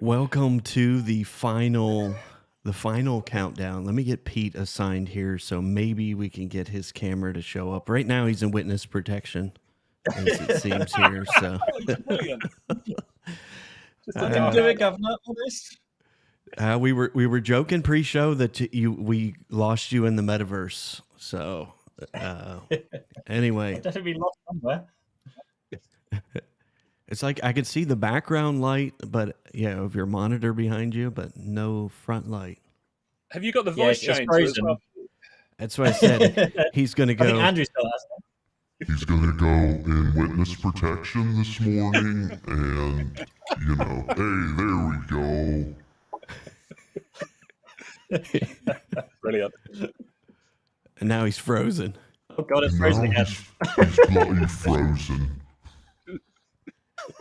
Welcome to the final countdown. Let me get Pete assigned here so maybe we can get his camera to show up. Right now he's in witness protection, as it seems here. So Brilliant. Just do it, Governor. Honest. we were joking pre-show that we lost you in the metaverse. So anyway, Definitely lost somewhere. It's like I could see the background light, but of your monitor behind you, but no front light. Have you got the voice change as well? That's what I said. He's going to go. I think Andrew still has that. He's going to go in witness protection this morning, and hey, there we go. Brilliant. And now he's frozen. Oh God, it's frozen again. He's bloody frozen.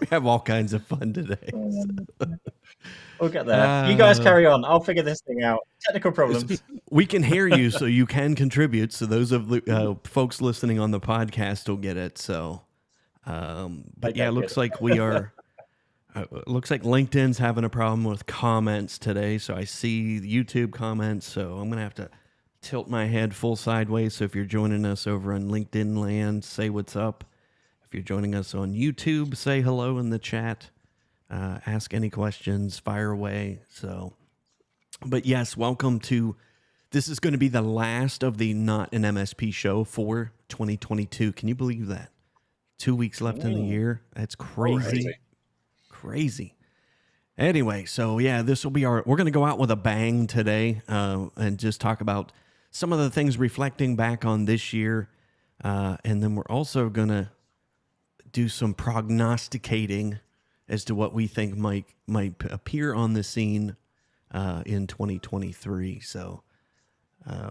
We have all kinds of fun today. We'll get there. You guys carry on. I'll figure this thing out. Technical problems. We can hear you, so you can contribute. So those of the folks listening on the podcast will get it. So, it looks like we are. Looks like LinkedIn's having a problem with comments today. So I see the YouTube comments. So I'm gonna have to tilt my head full sideways. So if you're joining us over on LinkedIn land, say what's up. If you're joining us on YouTube, say hello in the chat. Ask any questions, fire away. So, but yes, welcome to. This is going to be the last of the Not an MSP show for 2022. Can you believe that? 2 weeks left in the year. That's crazy. Crazy. Anyway, so this will be we're going to go out with a bang today and just talk about some of the things reflecting back on this year. And then we're also going to do some prognosticating as to what we think might appear on the scene in 2023. So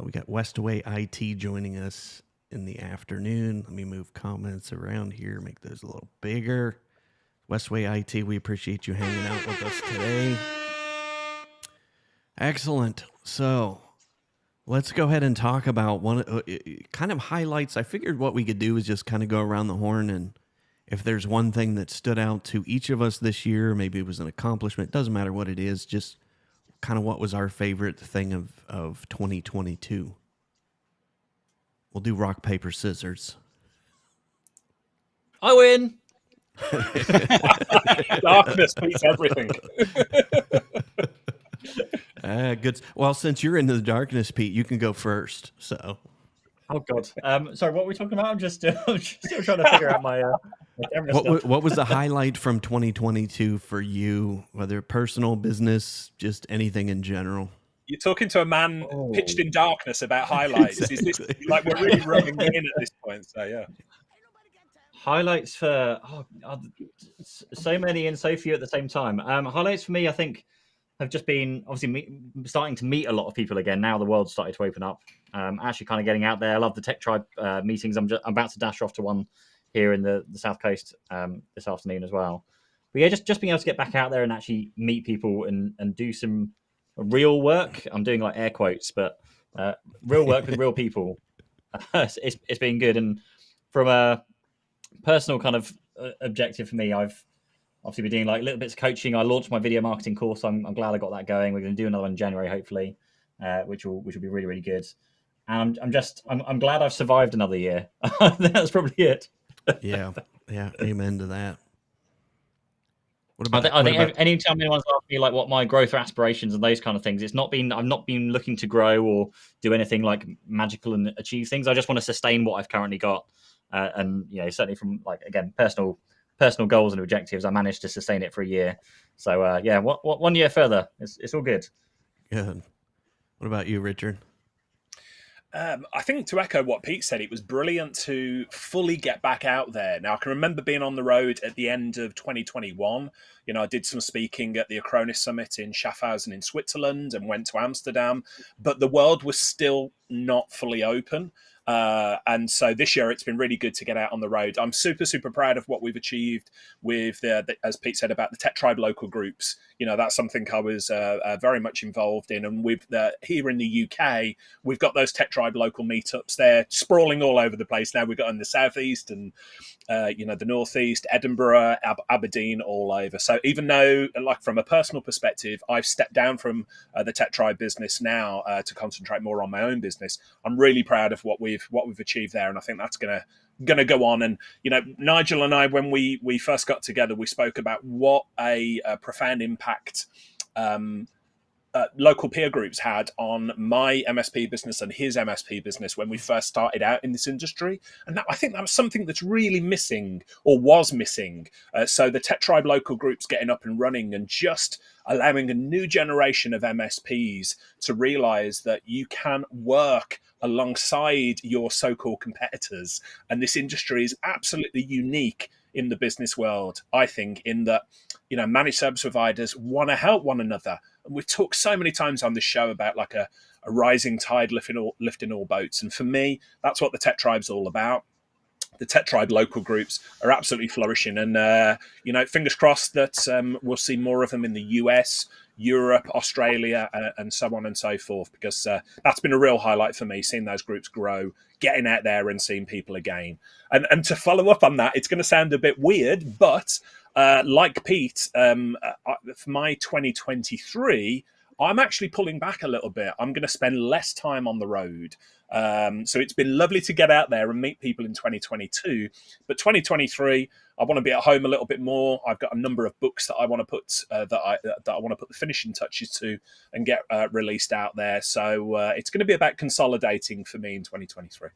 we got Westaway IT joining us in the afternoon. Let me move comments around here, make those a little bigger. Westaway IT, we appreciate you hanging out with us today. Excellent. So let's go ahead and talk about one kind of highlights. I figured what we could do is just kind of go around the horn, and if there's one thing that stood out to each of us this year, maybe it was an accomplishment, doesn't matter what it is, just kind of what was our favorite thing of 2022. We'll do rock, paper, scissors. I win. Darkness beats everything. Good. Well, since you're into the darkness, Pete, you can go first. So. Oh God. Sorry, what were we talking about? I'm just still trying to figure out my. What was the highlight from 2022 for you? Whether personal, business, just anything in general. You're talking to a man pitched in darkness about highlights. Exactly. Is this like we're really rubbing in at this point? So yeah. Highlights for so many and so few at the same time. Highlights for me, I think, have just been obviously starting to meet a lot of people again. Now the world's started to open up. Actually, kind of getting out there. I love the Tech Tribe meetings. I'm about to dash off to one here in the South Coast this afternoon as well. But yeah, just being able to get back out there and actually meet people and do some real work. I'm doing like air quotes, but real work with real people. It's been good. And from a personal kind of objective for me, I've obviously been doing like little bits of coaching. I launched my video marketing course. I'm glad I got that going. We're going to do another one in January, hopefully, which will be really, really good. And I'm glad I've survived another year. That's probably it. Yeah. Amen to that. I think anytime anyone's asked me like what my growth aspirations and those kind of things, I've not been looking to grow or do anything like magical and achieve things. I just want to sustain what I've currently got, and certainly from like again personal goals and objectives, I managed to sustain it for a year. So what 1 year further, it's all good. Good. What about you, Richard? I think to echo what Pete said, it was brilliant to fully get back out there. Now, I can remember being on the road at the end of 2021. I did some speaking at the Acronis Summit in Schaffhausen in Switzerland and went to Amsterdam, but the world was still not fully open. And so this year it's been really good to get out on the road. I'm super, super proud of what we've achieved with, as Pete said, about the Tech Tribe local groups. That's something I was very much involved in. And with here in the UK, we've got those Tech Tribe local meetups. They're sprawling all over the place now. We've got in the southeast and the northeast, Edinburgh, Aberdeen, all over. So even though, like from a personal perspective, I've stepped down from the Tech Tribe business now to concentrate more on my own business, I'm really proud of what we've achieved there, and I think that's going to go on. And Nigel and I, when we first got together, we spoke about what a profound impact local peer groups had on my MSP business and his MSP business when we first started out in this industry. And I think that was something that's really missing, or was missing. So the Tech Tribe local groups getting up and running and just allowing a new generation of MSPs to realize that you can work alongside your so-called competitors. And this industry is absolutely unique in the business world, I think, in that, managed service providers want to help one another. And we've talked so many times on this show about like a rising tide lifting all boats. And for me, that's what the Tech Tribe's all about. The Tech Tribe local groups are absolutely flourishing. And, fingers crossed that we'll see more of them in the US, Europe, Australia, and so on and so forth, because that's been a real highlight for me, seeing those groups grow, getting out there and seeing people again. And to follow up on that, it's going to sound a bit weird, but like Pete, for my 2023, I'm actually pulling back a little bit. I'm going to spend less time on the road. So it's been lovely to get out there and meet people in 2022. But 2023, I want to be at home a little bit more. I've got a number of books that I want to put that I want to put the finishing touches to and get released out there. So it's going to be about consolidating for me in 2023.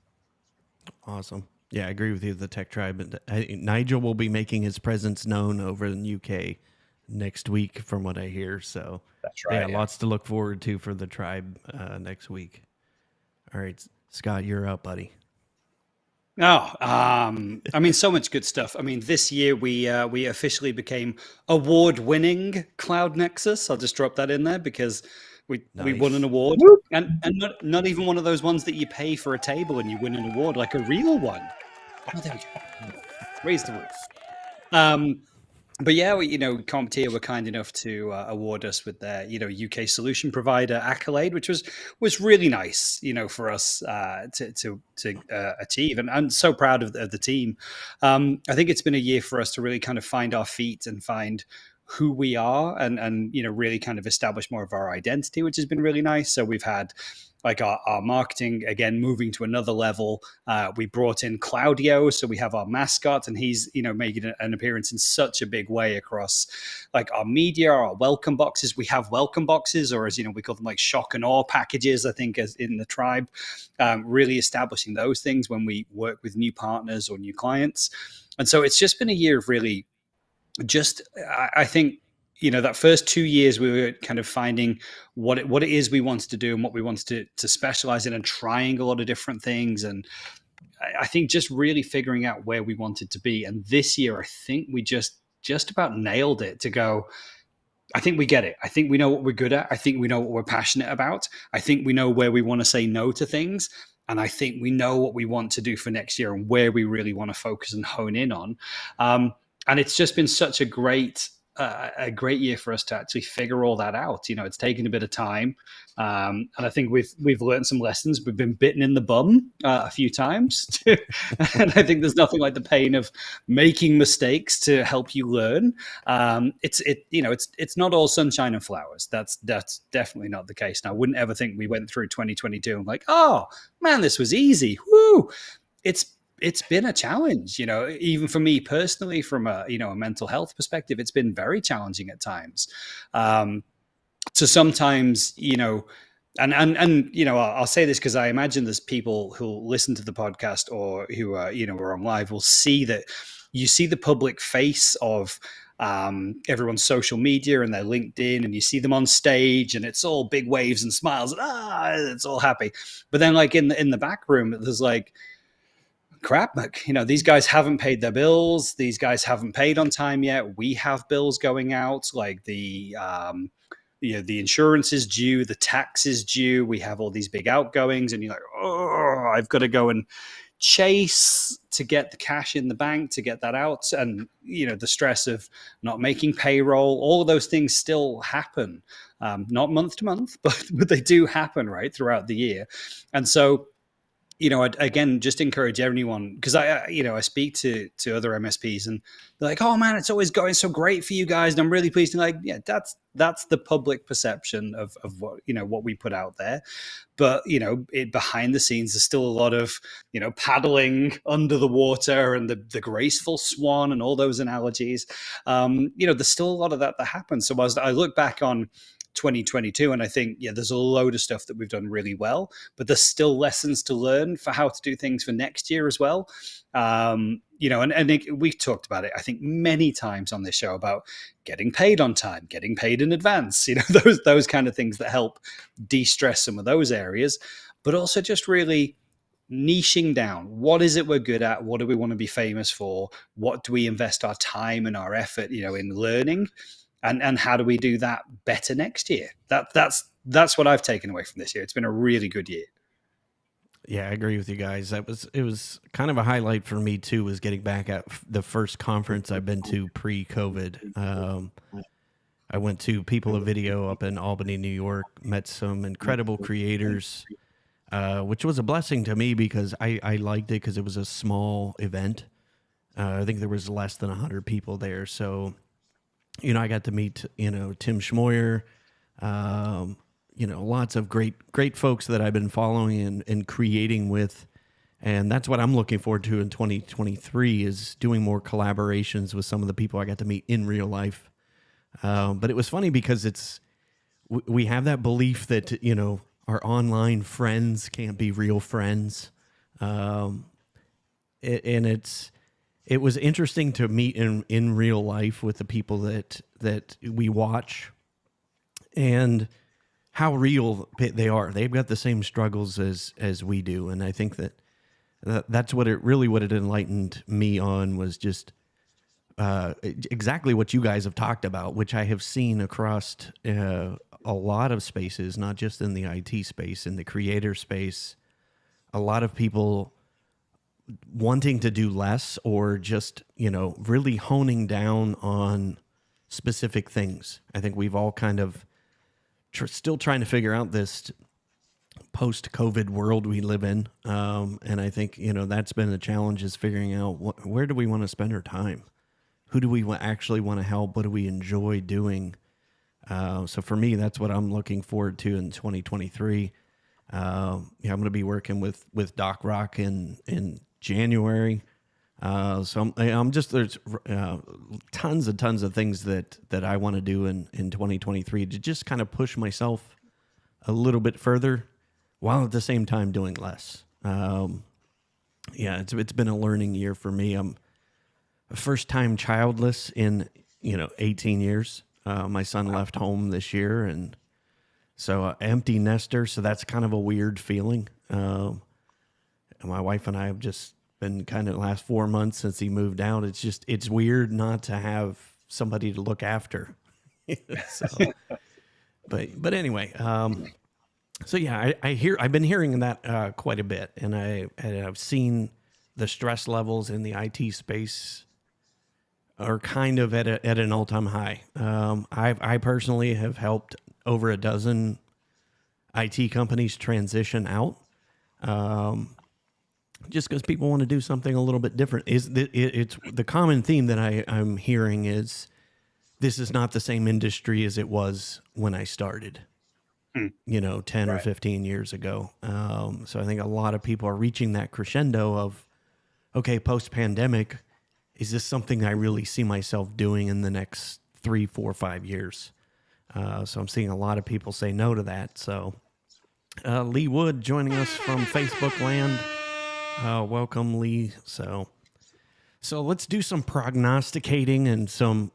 Awesome. Yeah, I agree with you. The Tech Tribe. Nigel will be making his presence known over in the UK next week, from what I hear. So that's right. Yeah, lots to look forward to for the Tribe next week. All right, Scott, you're up, buddy. So much good stuff. This year we officially became award-winning Cloud Nexus. I'll just drop that in there because we won an award, and not even one of those ones that you pay for a table and you win an award, like a real one. Oh, there we go. Raise the roof. But yeah, CompTIA were kind enough to award us with their, UK solution provider accolade, which was really nice, for us to achieve. And I'm so proud of the team. I think it's been a year for us to really kind of find our feet and find who we are and really kind of establish more of our identity, which has been really nice. So we've had like our marketing, again, moving to another level. We brought in Claudio, so we have our mascot, and he's, making an appearance in such a big way across like our media, our welcome boxes. We have welcome boxes, or as we call them, like shock and awe packages, I think, as in the Tribe, really establishing those things when we work with new partners or new clients. And so it's just been a year of really I think, that first 2 years we were kind of finding what it is we wanted to do and what we wanted to specialize in, and trying a lot of different things. And I think just really figuring out where we wanted to be. And this year, I think we just about nailed it to go, I think we get it. I think we know what we're good at. I think we know what we're passionate about. I think we know where we want to say no to things. And I think we know what we want to do for next year and where we really want to focus and hone in on. And it's just been such a great year for us to actually figure all that out. It's taken a bit of time, and I think we've learned some lessons. We've been bitten in the bum a few times, and I think there's nothing like the pain of making mistakes to help you learn. It's not all sunshine and flowers. That's definitely not the case. And I wouldn't ever think we went through 2022 and like, oh man, this was easy. Woo! It's been a challenge, even for me personally, from a mental health perspective, it's been very challenging at times. So sometimes, I'll say this because I imagine there's people who listen to the podcast or who are on live will see that you see the public face of everyone's social media and their LinkedIn, and you see them on stage and it's all big waves and smiles and it's all happy. But then like in the back room, there's like, crap, these guys haven't paid their bills. These guys haven't paid on time yet. We have bills going out, like the insurance is due, the tax is due. We have all these big outgoings, and you're like, oh, I've got to go and chase to get the cash in the bank to get that out. And, the stress of not making payroll, all of those things still happen, not month to month, but they do happen right throughout the year. And so again, just encourage everyone, because I speak to other MSPs and they're like, oh man, it's always going so great for you guys. And I'm really pleased. And like, yeah, that's the public perception of what, what we put out there. But, behind the scenes, there's still a lot of, paddling under the water and the graceful swan and all those analogies. There's still a lot of that happens. So as I look back on 2022, and I think, there's a load of stuff that we've done really well, but there's still lessons to learn for how to do things for next year as well. We've talked about it, I think, many times on this show about getting paid on time, getting paid in advance, those kind of things that help de-stress some of those areas, but also just really niching down. What is it we're good at? What do we want to be famous for? What do we invest our time and our effort, in learning? And how do we do that better next year? That's what I've taken away from this year. It's been a really good year. Yeah, I agree with you guys. It was kind of a highlight for me too, was getting back at the first conference I've been to pre-COVID. I went to People of Video up in Albany, New York, met some incredible creators, which was a blessing to me because I liked it because it was a small event. I think there was less than 100 people there. So, I got to meet, Tim Schmoyer, lots of great folks that I've been following and creating with. And that's what I'm looking forward to in 2023 is doing more collaborations with some of the people I got to meet in real life. But it was funny because we have that belief that, our online friends can't be real friends. It was interesting to meet in real life with the people that we watch and how real they are. They've got the same struggles as we do. And I think that's what it enlightened me on was just exactly what you guys have talked about, which I have seen across a lot of spaces, not just in the IT space, in the creator space. A lot of people wanting to do less or just, really honing down on specific things. I think we've all kind of still trying to figure out this post-COVID world we live in. And I think, that's been the challenge is figuring out where do we want to spend our time? Who do we actually want to help? What do we enjoy doing? So for me, that's what I'm looking forward to in 2023. I'm going to be working with Doc Rock in January. So I'm just, there's tons and tons of things that I want to do in 2023 to just kind of push myself a little bit further while at the same time doing less. It's been a learning year for me. I'm a first time childless in, 18 years. My son left home this year and so empty nester. So that's kind of a weird feeling. My wife and I have just been kind of the last 4 months since he moved out. It's weird not to have somebody to look after. But anyway, I've been hearing that quite a bit, and I've seen the stress levels in the IT space are kind of at an all-time high. I personally have helped over a dozen IT companies transition out. Just because people want to do something a little bit different. It's the common theme that I'm hearing is this is not the same industry as it was when I started, 10 or 15 years ago. So I think a lot of people are reaching that crescendo of, okay, post-pandemic, is this something I really see myself doing in the next 3, 4, 5 years? So I'm seeing a lot of people say no to that. So Lee Wood joining us from Facebook land. Welcome, Lee. So let's do some prognosticating and some,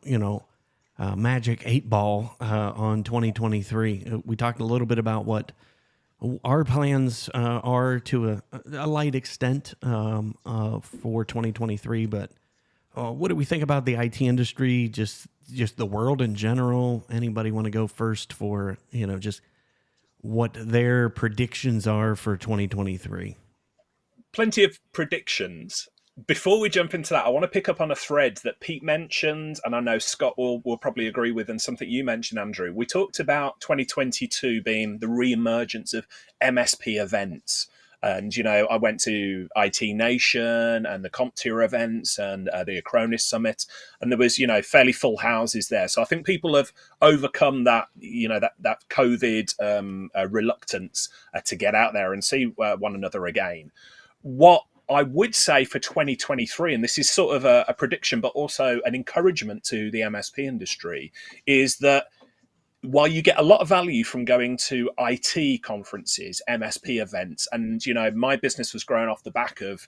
magic 8-ball on 2023. We talked a little bit about what our plans are to a light extent for 2023. But what do we think about the IT industry? Just the world in general. Anybody want to go first for just what their predictions are for 2023? Plenty of predictions. Before we jump into that, I want to pick up on a thread that Pete mentioned, and I know Scott will probably agree with, and something you mentioned, Andrew. We talked about 2022 being the re-emergence of MSP events. And, I went to IT Nation and the CompTIA events and the Acronis Summit, and there was, fairly full houses there. So I think people have overcome that, that COVID reluctance to get out there and see one another again. What I would say for 2023, and this is sort of a prediction, but also an encouragement to the MSP industry, is that while you get a lot of value from going to IT conferences, MSP events, and my business was growing off the back of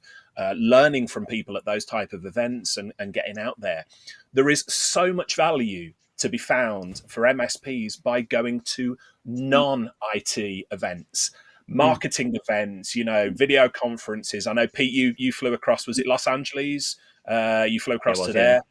learning from people at those type of events and getting out there, there is so much value to be found for MSPs by going to non-IT events, marketing events, video conferences. I know, Pete, you flew across, was it Los Angeles? You flew across to there.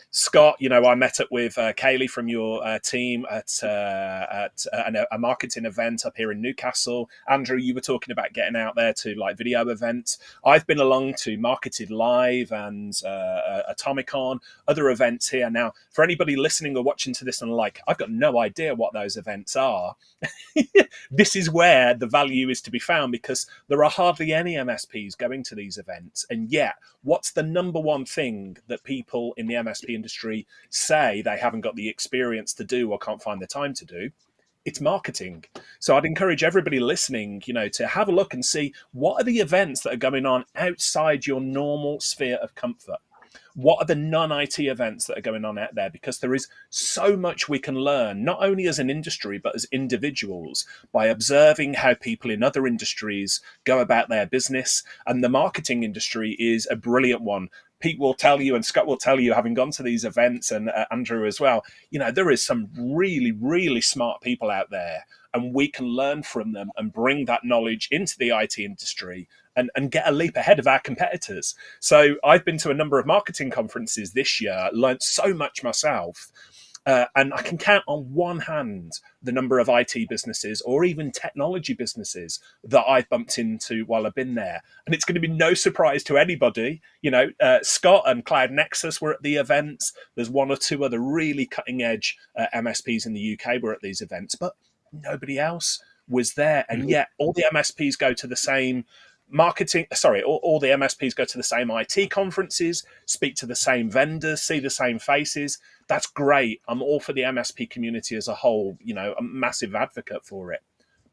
Scott, I met up with Kaylee from your team at a marketing event up here in Newcastle. Andrew, you were talking about getting out there to like video events. I've been along to Marketed Live and Atomicon, other events here. Now, for anybody listening or watching to this and like, I've got no idea what those events are. This is where the value is to be found, because there are hardly any MSPs going to these events. And yet, what's the number one thing that people in the MSP industry say they haven't got the experience to do or can't find the time to do? It's marketing. So I'd encourage everybody listening, to have a look and see what are the events that are going on outside your normal sphere of comfort. What are the non-IT events that are going on out there? Because there is so much we can learn, not only as an industry, but as individuals, by observing how people in other industries go about their business. And the marketing industry is a brilliant one. Pete will tell you, and Scott will tell you, having gone to these events, and Andrew as well, there is some really, really smart people out there, and we can learn from them and bring that knowledge into the IT industry and get a leap ahead of our competitors. So I've been to a number of marketing conferences this year, learned so much myself. And I can count on one hand the number of IT businesses or even technology businesses that I've bumped into while I've been there. And it's going to be no surprise to anybody. Scott and Cloud Nexus were at the events. There's one or two other really cutting edge MSPs in the UK were at these events, but nobody else was there. And yet all the MSPs go to the same all the MSPs go to the same IT conferences, speak to the same vendors, see the same faces. That's great. I'm all for the MSP community as a whole, a massive advocate for it.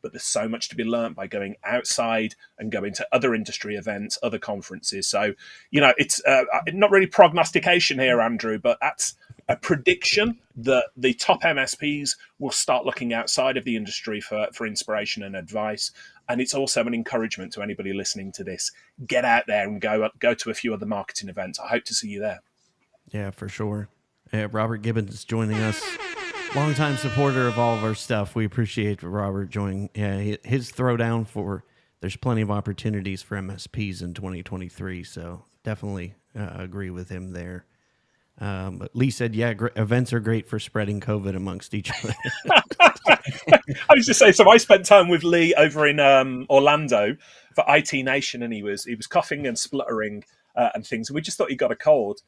But there's so much to be learned by going outside and going to other industry events, other conferences. So, it's not really prognostication here, Andrew, but that's a prediction that the top MSPs will start looking outside of the industry for inspiration and advice. And it's also an encouragement to anybody listening to this. Get out there and go to a few of the marketing events. I hope to see you there. Yeah, for sure. Robert Gibbons is joining us. Longtime supporter of all of our stuff. We appreciate Robert joining. His throwdown for there's plenty of opportunities for MSPs in 2023. So definitely agree with him there. But Lee said, events are great for spreading COVID amongst each other. I was just saying, so I spent time with Lee over in Orlando for IT Nation, and he was coughing and spluttering and things. And we just thought he got a cold.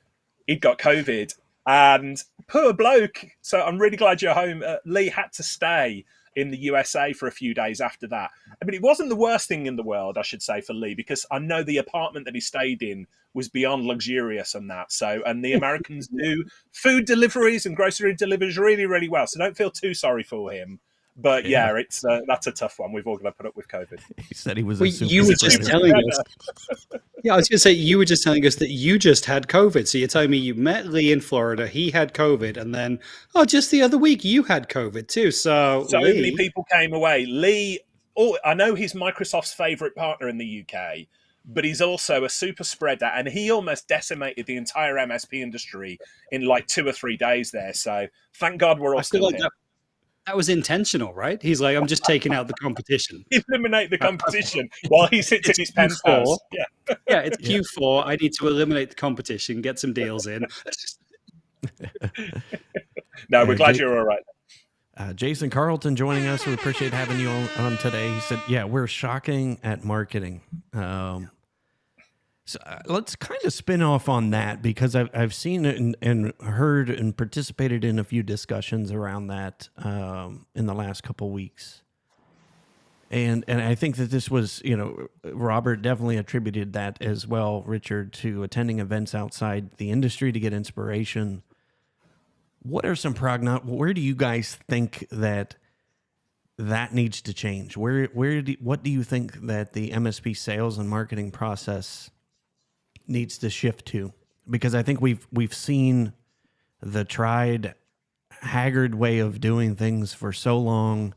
He'd got COVID, and poor bloke. So I'm really glad you're home. Lee had to stay in the USA for a few days after that. I mean, it wasn't the worst thing in the world, I should say, for Lee, because I know the apartment that he stayed in was beyond luxurious and that. So, and the Americans do food deliveries and grocery deliveries really, really well. So don't feel too sorry for him. But it's that's a tough one. We've all got to put up with COVID. He said he was you were just telling us. Yeah, I was going to say, you were just telling us that you just had COVID. So you're telling me you met Lee in Florida, he had COVID, and then, just the other week you had COVID too. So Lee, many people came away. Lee, I know he's Microsoft's favorite partner in the UK, but he's also a super spreader, and he almost decimated the entire MSP industry in like 2 or 3 days there. So thank God we're all still here. That was intentional, right? He's like, I'm just taking out the competition. Eliminate the competition while he sits in his penthouse. Yeah, it's Q4. I need to eliminate the competition, get some deals in. No, we're glad you're all right. Jason Carlton joining us. We appreciate having you on today. He said, we're shocking at marketing. So let's kind of spin off on that, because I've seen it and heard and participated in a few discussions around that in the last couple weeks. And I think that this was, Robert definitely attributed that as well, Richard, to attending events outside the industry to get inspiration. What are some where do you guys think that needs to change? What do you think that the MSP sales and marketing process needs to shift to? Because I think we've seen the tried, haggard way of doing things for so long,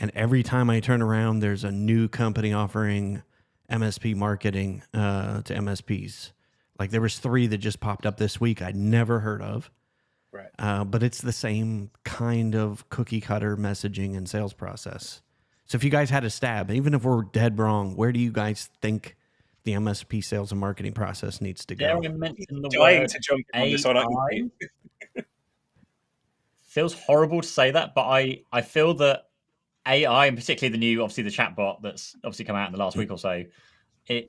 and every time I turn around, there's a new company offering MSP marketing to MSPs. Like there was 3 that just popped up this week I'd never heard of. Right. But it's the same kind of cookie cutter messaging and sales process. So if you guys had a stab, even if we're dead wrong, where do you guys think the MSP sales and marketing process needs to go? Dare I mention the Dying word to jump in on this one, aren't you, Pete? Feels horrible to say that, but I feel that AI, and particularly the new, obviously the chatbot that's obviously come out in the last week or so,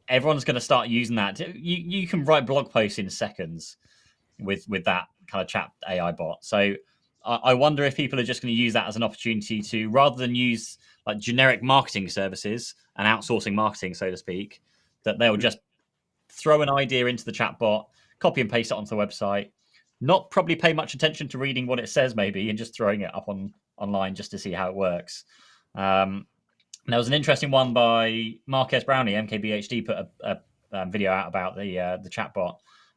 everyone's going to start using that. You can write blog posts in seconds with that kind of chat AI bot. So I wonder if people are just going to use that as an opportunity to, rather than use like generic marketing services and outsourcing marketing, so to speak, that they'll just throw an idea into the chat bot, copy and paste it onto the website, not probably pay much attention to reading what it says maybe, and just throwing it up online just to see how it works. There was an interesting one by Marques Brownie, MKBHD, put a video out about the chatbot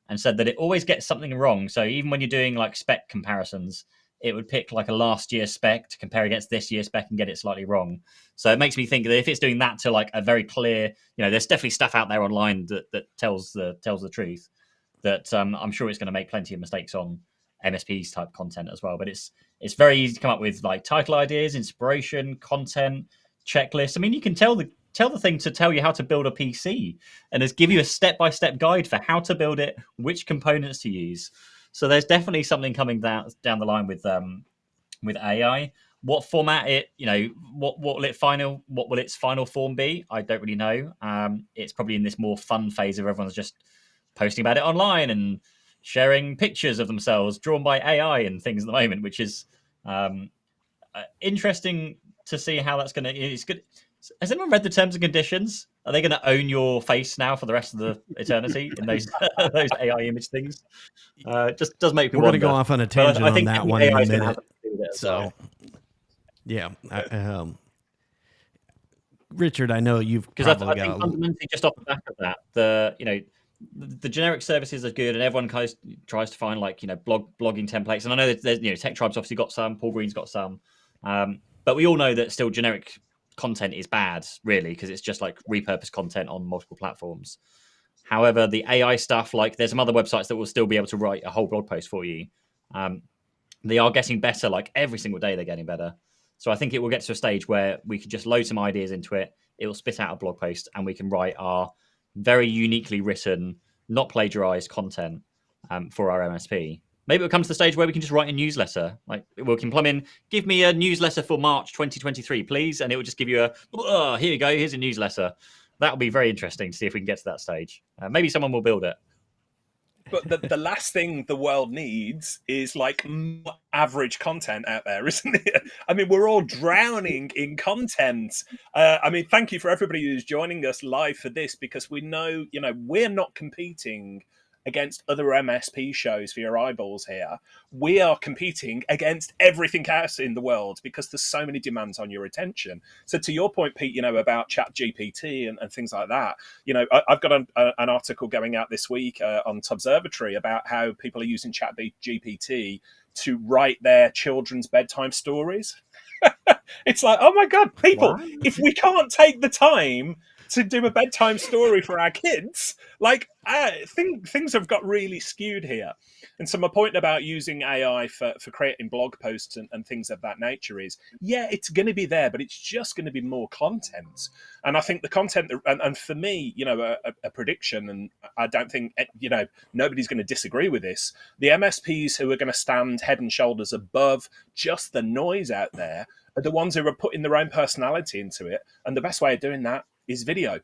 and said that it always gets something wrong. So even when you're doing like spec comparisons, it would pick like a last year spec to compare against this year's spec and get it slightly wrong. So it makes me think that if it's doing that to like a very clear, there's definitely stuff out there online that tells the truth. That I'm sure it's going to make plenty of mistakes on MSPs type content as well. But it's very easy to come up with like title ideas, inspiration, content, checklists. I mean, you can tell the thing to tell you how to build a PC and just give you a step-by-step guide for how to build it, which components to use. So there's definitely something coming down the line with AI. What format what will its final form be? I don't really know. It's probably in this more fun phase of everyone's just posting about it online and sharing pictures of themselves drawn by AI and things at the moment, which is interesting to see how that's going to. It's good. Has anyone read the terms and conditions? Are they going to own your face now for the rest of the eternity in those those AI image things? Just does make me We're wonder. going to go off on a tangent on that one in a minute. So, yeah. Richard, I know you've probably I think fundamentally just off the back of that, the generic services are good, and everyone kind of tries to find like blogging templates. And I know that there's Tech Tribe's obviously got some, Paul Green's got some, but we all know that still generic content is bad, really, because it's just like repurposed content on multiple platforms. However, the AI stuff, like there's some other websites that will still be able to write a whole blog post for you. They are getting better, like every single day they're getting better. So I think it will get to a stage where we could just load some ideas into it. It will spit out a blog post, and we can write our very uniquely written, not plagiarized content for our MSP. Maybe it'll come to the stage where we can just write a newsletter. Like we can plumb in, give me a newsletter for March 2023, please. And it will just give you here you go, here's a newsletter. That'll be very interesting to see if we can get to that stage. Maybe someone will build it. But the last thing the world needs is like average content out there, isn't it? I mean, we're all drowning in content. I mean, thank you for everybody who's joining us live for this, because we know, we're not competing against other MSP shows for your eyeballs here. We are competing against everything else in the world because there's so many demands on your attention. So to your point, Pete, about Chat GPT and things like that, I've got an article going out this week on Tubservatory about how people are using Chat GPT to write their children's bedtime stories. It's like, oh my God, people, wow. If we can't take the time to do a bedtime story for our kids, like things have got really skewed here. And so my point about using AI for creating blog posts and things of that nature is, yeah, it's going to be there, but it's just going to be more content. And I think the content, and for me, a prediction, and I don't think, nobody's going to disagree with this, the MSPs who are going to stand head and shoulders above just the noise out there are the ones who are putting their own personality into it. And the best way of doing that is video.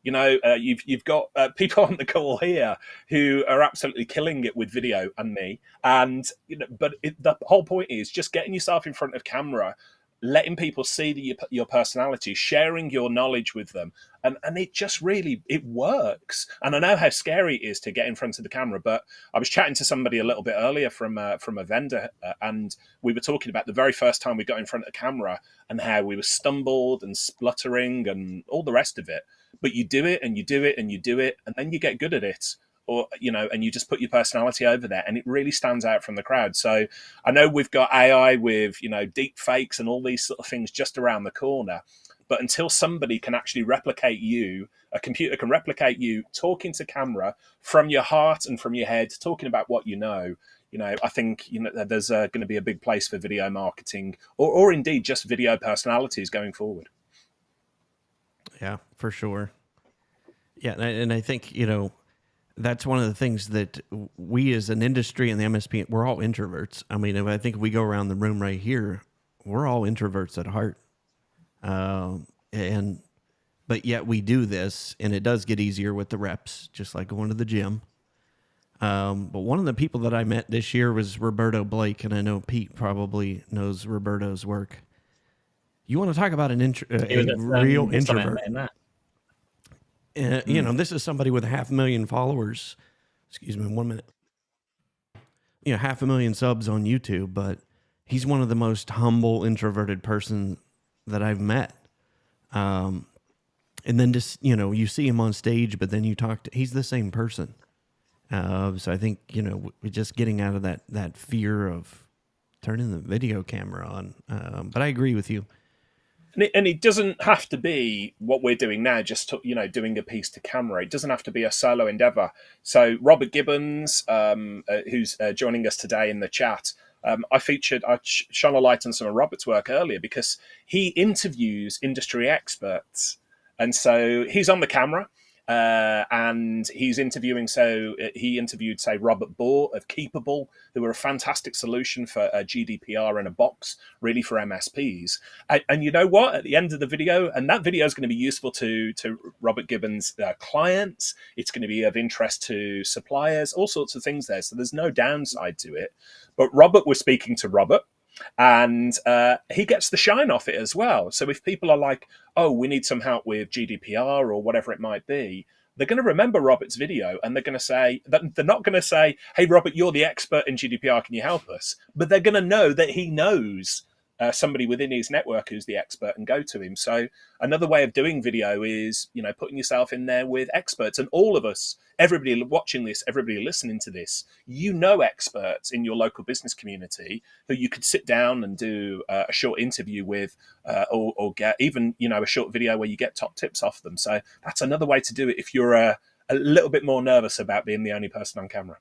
You've got people on the call here who are absolutely killing it with video, and me. And but the whole point is just getting yourself in front of camera letting people see your personality, sharing your knowledge with them. And it just really, it works. And I know how scary it is to get in front of the camera, but I was chatting to somebody a little bit earlier from a vendor, and we were talking about the very first time we got in front of the camera and how we were stumbled and spluttering and all the rest of it. But you do it and you do it and you do it, and then you get good at it. Or, and you just put your personality over there, and it really stands out from the crowd. So I know we've got AI with, deep fakes and all these sort of things just around the corner. But until somebody can actually replicate you, a computer can replicate you talking to camera from your heart and from your head, talking about what you know, I think, there's going to be a big place for video marketing or indeed just video personalities going forward. Yeah, for sure. Yeah. And I think, that's one of the things that we as an industry and the MSP, we're all introverts. I mean, I think if we go around the room right here, we're all introverts at heart. But yet we do this, and it does get easier with the reps, just like going to the gym. But one of the people that I met this year was Roberto Blake, and I know Pete probably knows Roberto's work. You want to talk about a real introvert? This is somebody with 500,000 followers. Excuse me, 1 minute. 500,000 subs on YouTube, but he's one of the most humble, introverted person that I've met. And then just, you see him on stage, but then you talk to, he's the same person. So I think, we're just getting out of that fear of turning the video camera on. But I agree with you. And it doesn't have to be what we're doing now, just doing a piece to camera. It doesn't have to be a solo endeavor. So Robert Gibbons, who's joining us today in the chat, I shone a light on some of Robert's work earlier because he interviews industry experts. And so he's on the camera and he's interviewing. So he interviewed, say, Robert Bohr of Keepable, who were a fantastic solution for GDPR in a box, really for MSPs. And you know what? At the end of the video, and that video is going to be useful to Robert Gibbons' clients. It's going to be of interest to suppliers, all sorts of things there. So there's no downside to it. But Robert was speaking to Robert. And he gets the shine off it as well. So if people are like, oh, we need some help with GDPR or whatever it might be, they're going to remember Robert's video and they're going to say, they're not going to say, hey, Robert, you're the expert in GDPR. Can you help us? But they're going to know that he knows somebody within his network who's the expert and go to him. So another way of doing video is, putting yourself in there with experts. And all of us, everybody watching this, everybody listening to this, experts in your local business community who you could sit down and do a short interview with or get even, a short video where you get top tips off them. So that's another way to do it if you're a little bit more nervous about being the only person on camera.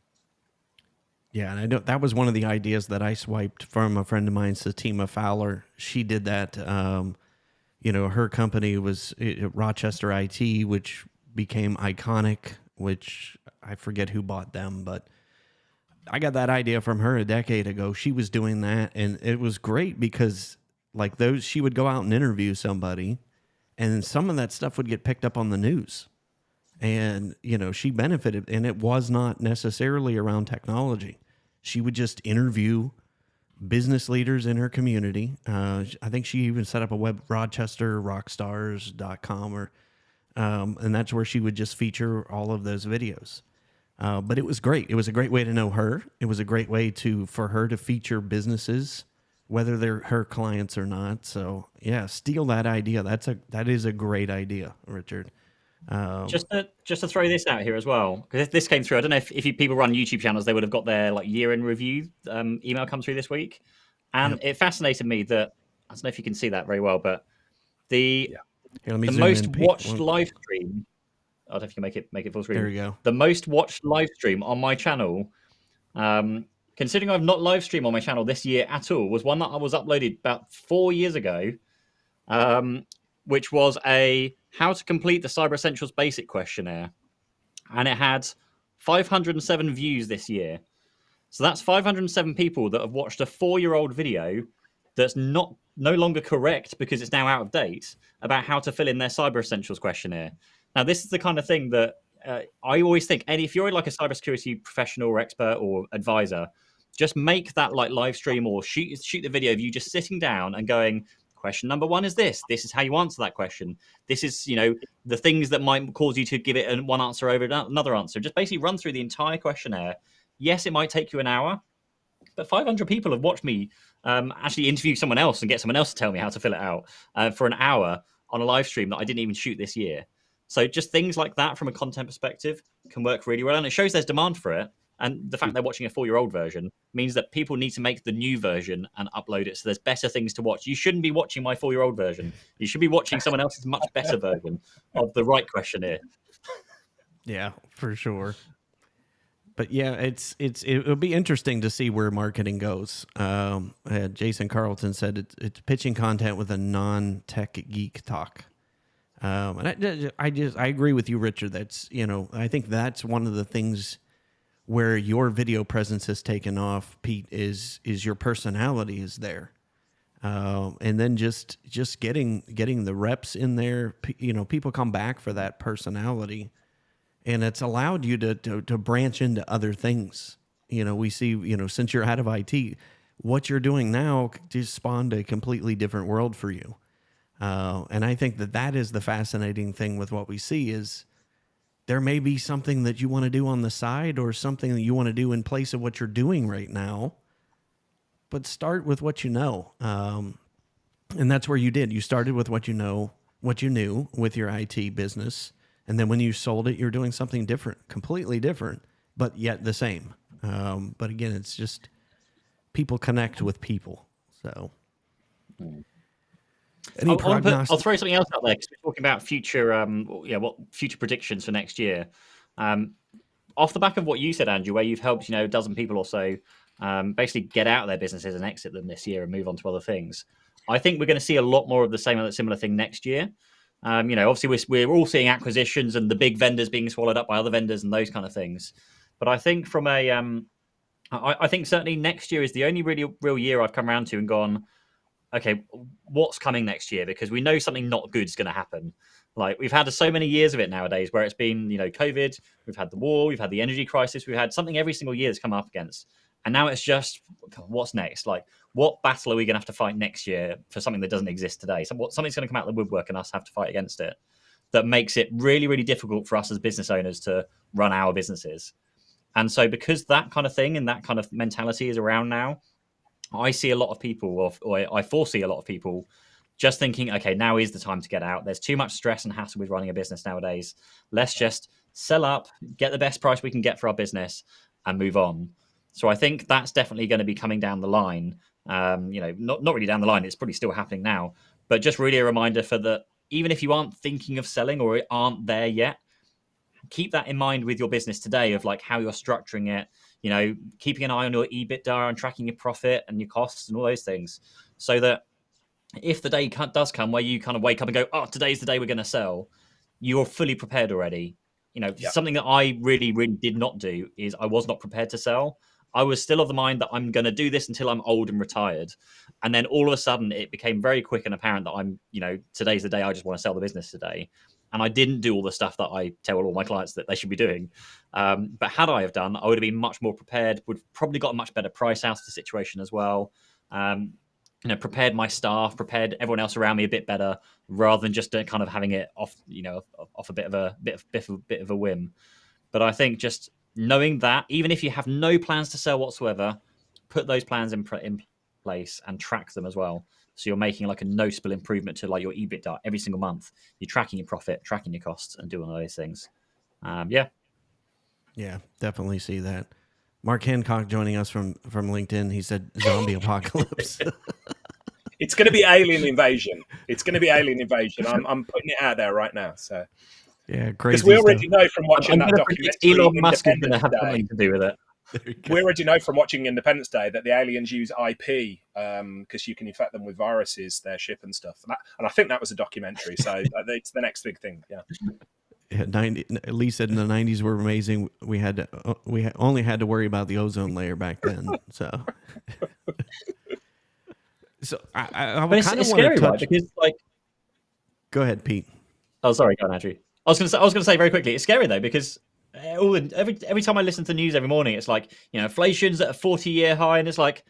Yeah, and I know that was one of the ideas that I swiped from a friend of mine, Satima Fowler. She did that. Her company was Rochester IT, which became Iconic, which I forget who bought them, but I got that idea from her a decade ago. She was doing that, and it was great because she would go out and interview somebody, and some of that stuff would get picked up on the news. And, she benefited, and it was not necessarily around technology. She would just interview business leaders in her community. I think she even set up a web, rochesterrockstars.com, and that's where she would just feature all of those videos. But it was great. It was a great way to know her. It was a great way for her to feature businesses, whether they're her clients or not. So, yeah, steal that idea. That is a great idea, Richard. Just to throw this out here as well, because this came through. I don't know if people run YouTube channels, they would have got their year-end review email come through this week, and It fascinated me that I don't know if you can see that very well, but the most watched live stream. I don't know if you can make it full screen. There you go. The most watched live stream on my channel, considering I've not live streamed on my channel this year at all, was one that I was uploaded about 4 years ago, which was a how to complete the Cyber Essentials basic questionnaire. And it had 507 views this year. So that's 507 people that have watched a 4-year-old video that's no longer correct because it's now out of date about how to fill in their Cyber Essentials questionnaire. Now, this is the kind of thing that I always think, and if you're like a cybersecurity professional or expert or advisor, just make that live stream or shoot the video of you just sitting down and going, question number 1 is this. This is how you answer that question. This is, the things that might cause you to give it one answer over another answer. Just basically run through the entire questionnaire. Yes, it might take you an hour, but 500 people have watched me actually interview someone else and get someone else to tell me how to fill it out for an hour on a live stream that I didn't even shoot this year. So just things like that from a content perspective can work really well. And it shows there's demand for it. And the fact they're watching a 4-year-old version means that people need to make the new version and upload it so there's better things to watch. You shouldn't be watching my 4-year-old version. You should be watching someone else's much better version of the right questionnaire. Yeah, for sure. But yeah, it'll be interesting to see where marketing goes. Jason Carlton said it's pitching content with a non-tech geek talk. And I agree with you, Richard. That's, I think that's one of the things where your video presence has taken off, Pete, is your personality is there. And then just getting the reps in there, people come back for that personality, and it's allowed you to branch into other things. We see, since you're out of IT, what you're doing now just spawned a completely different world for you. And I think that is the fascinating thing with what we see is there may be something that you want to do on the side or something that you want to do in place of what you're doing right now, but start with what you know. And that's where you did. You started with what you knew with your IT business. And then when you sold it, you're doing something different, completely different, but yet the same. But again, it's just people connect with people. So I'll throw something else out there because we're talking about future, what future predictions for next year. Off the back of what you said, Andrew, where you've helped, a dozen people or so basically get out of their businesses and exit them this year and move on to other things. I think we're going to see a lot more of the similar thing next year. Obviously we're all seeing acquisitions and the big vendors being swallowed up by other vendors and those kind of things. But I think from I think certainly next year is the only really real year I've come around to and gone, okay, what's coming next year? Because we know something not good is going to happen. Like we've had so many years of it nowadays where it's been, COVID, we've had the war, we've had the energy crisis, we've had something every single year that's come up against. And now it's just, what's next? Like, what battle are we going to have to fight next year for something that doesn't exist today? Something's going to come out of the woodwork and us have to fight against it. That makes it really, really difficult for us as business owners to run our businesses. And so because that kind of thing and that kind of mentality is around now, I see a lot of people, or I foresee a lot of people just thinking, okay, now is the time to get out. There's too much stress and hassle with running a business nowadays. Let's just sell up, get the best price we can get for our business and move on. So I think that's definitely going to be coming down the line. Not really down the line. It's probably still happening now, but just really a reminder for that. Even if you aren't thinking of selling or aren't there yet, keep that in mind with your business today of like how you're structuring it, keeping an eye on your EBITDA and tracking your profit and your costs and all those things so that if the day does come where you kind of wake up and go, oh, today's the day we're going to sell, you're fully prepared already. Something that I really, really did not do is I was not prepared to sell. I was still of the mind that I'm going to do this until I'm old and retired. And then all of a sudden it became very quick and apparent that today's the day I just want to sell the business today. And I didn't do all the stuff that I tell all my clients that they should be doing. But had I have done, I would have been much more prepared, would have probably got a much better price out of the situation as well. Prepared my staff, prepared everyone else around me a bit better, rather than just kind of having it off, off a bit of a whim. But I think just knowing that, even if you have no plans to sell whatsoever, put those plans in place and track them as well. So you're making like a noticeable improvement to like your EBITDA every single month. You're tracking your profit, tracking your costs, and doing all those things. Yeah, definitely see that. Mark Hancock joining us from LinkedIn. He said zombie apocalypse. It's going to be alien invasion. I'm putting it out there right now. So yeah, crazy. Because we already know from watching that documentary, Elon Musk is going to have something to do with it. We already know from watching Independence Day that the aliens use IP because you can infect them with viruses, their ship and stuff. And I think that was a documentary. So it's the next big thing. Yeah. Lee said in the 90s were amazing. We only had to worry about the ozone layer back then. So I would kind of want to touch. Right? Because go ahead, Pete. Oh, sorry, go on, Andrew. I was going to say very quickly. It's scary though because every time I listen to the news every morning, it's like inflation's at a 40-year high, and it's like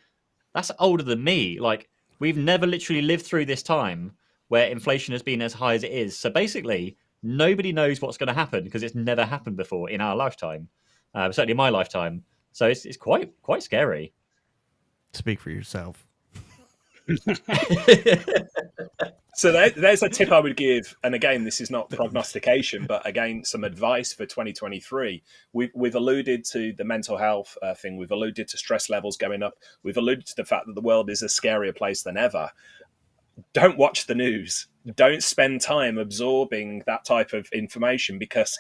that's older than me. Like we've never literally lived through this time where inflation has been as high as it is. So basically, nobody knows what's going to happen because it's never happened before in our lifetime, certainly my lifetime. So it's quite scary. Speak for yourself. So there's a tip I would give, and again, this is not prognostication, but again, some advice for 2023. We've alluded to the mental health thing. We've alluded to stress levels going up. We've alluded to the fact that the world is a scarier place than ever. Don't watch the news. Don't spend time absorbing that type of information because,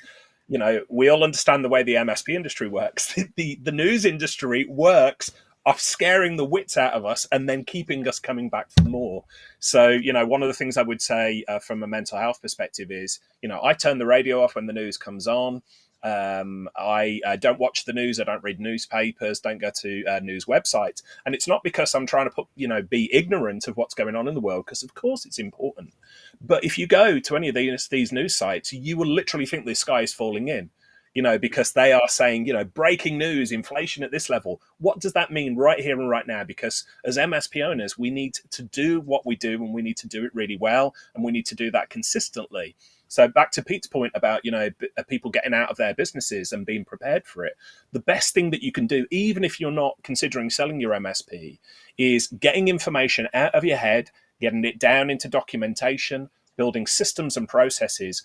you know, we all understand the way the MSP industry works. The news industry works off scaring the wits out of us and then keeping us coming back for more. So, you know, one of the things I would say from a mental health perspective is, you know, I turn the radio off when the news comes on. I don't watch the news. I don't read newspapers. Don't go to news websites. And it's not because I'm trying to be ignorant of what's going on in the world, because of course it's important. But if you go to any of these news sites, you will literally think the sky is falling in. You know, because they are saying, you know, breaking news, inflation at this level. What does that mean right here and right now? Because as MSP owners, we need to do what we do, and we need to do it really well, and we need to do that consistently. So back to Pete's point about, you know, people getting out of their businesses and being prepared for it. The best thing that you can do, even if you're not considering selling your MSP, is getting information out of your head, getting it down into documentation, building systems and processes.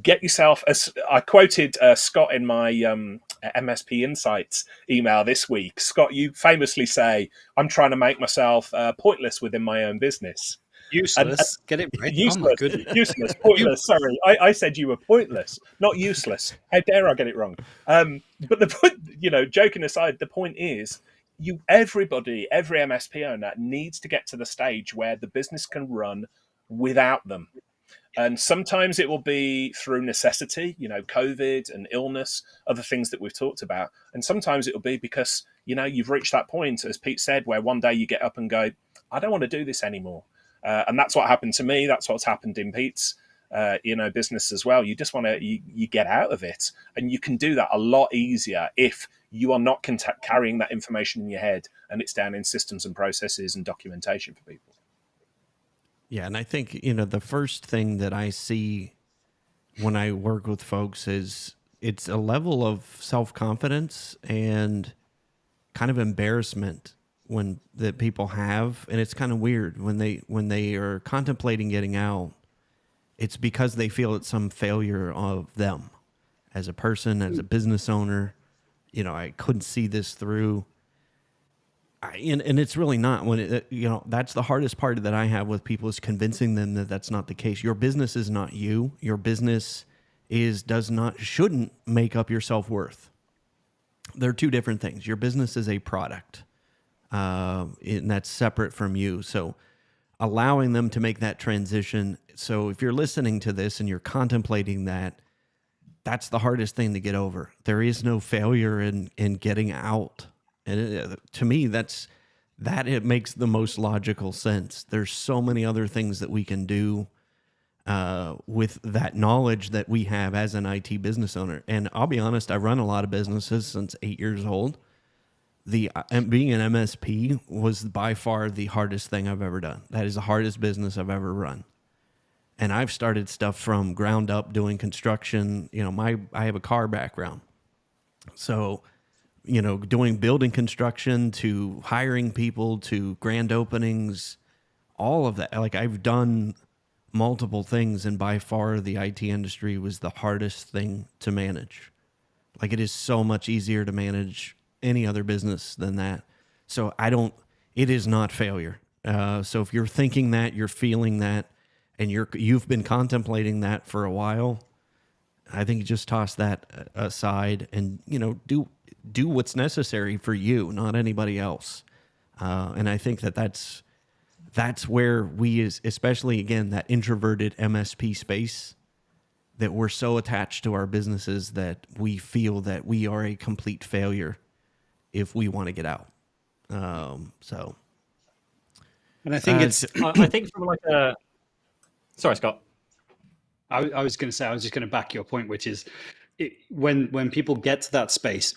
Get yourself, as I quoted Scott in my MSP Insights email this week. Scott, you famously say, I'm trying to make myself pointless within my own business. Useless. Get it right. Useless. Oh my goodness. Useless. Pointless. Sorry. I said you were pointless, not useless. How dare I get it wrong? But the point, you know, joking aside, the point is, everybody, every MSP owner needs to get to the stage where the business can run without them. And sometimes it will be through necessity, you know, COVID and illness, other things that we've talked about. And sometimes it will be because, you know, you've reached that point, as Pete said, where one day you get up and go, I don't want to do this anymore. And that's what happened to me. That's what's happened in Pete's, business as well. You just want to, you get out of it. And you can do that a lot easier if you are not carrying that information in your head and it's down in systems and processes and documentation for people. Yeah, and I think, you know, the first thing that I see when I work with folks is it's a level of self-confidence and kind of embarrassment that people have, and it's kind of weird when they are contemplating getting out. It's because they feel it's some failure of them as a person, as a business owner. You know, I couldn't see this through. And it's really not. That's the hardest part that I have with people, is convincing them that that's not the case. Your business is not you. Your business shouldn't make up your self-worth. They're two different things. Your business is a product, and that's separate from you. So allowing them to make that transition. So if you're listening to this and you're contemplating that, that's the hardest thing to get over. There is no failure in getting out. And to me, it makes the most logical sense. There's so many other things that we can do with that knowledge that we have as an IT business owner. And I'll be honest, I run a lot of businesses since 8 years old. Being an MSP was by far the hardest thing I've ever done. That is the hardest business I've ever run. And I've started stuff from ground up doing construction. You know, I have a car background. So, you know, doing building construction to hiring people to grand openings, all of that. Like, I've done multiple things, and by far the IT industry was the hardest thing to manage. Like, it is so much easier to manage any other business than that. So it is not failure. So if you're thinking that, you're feeling that, and you've been contemplating that for a while, I think you just toss that aside and, you know, do what's necessary for you, not anybody else. And I think that's where we, especially again, that introverted MSP space, that we're so attached to our businesses that we feel that we are a complete failure if we want to get out. So, and I think I think from like a. Sorry, Scott. I was going to say, I was just going to back your point, which is when people get to that space,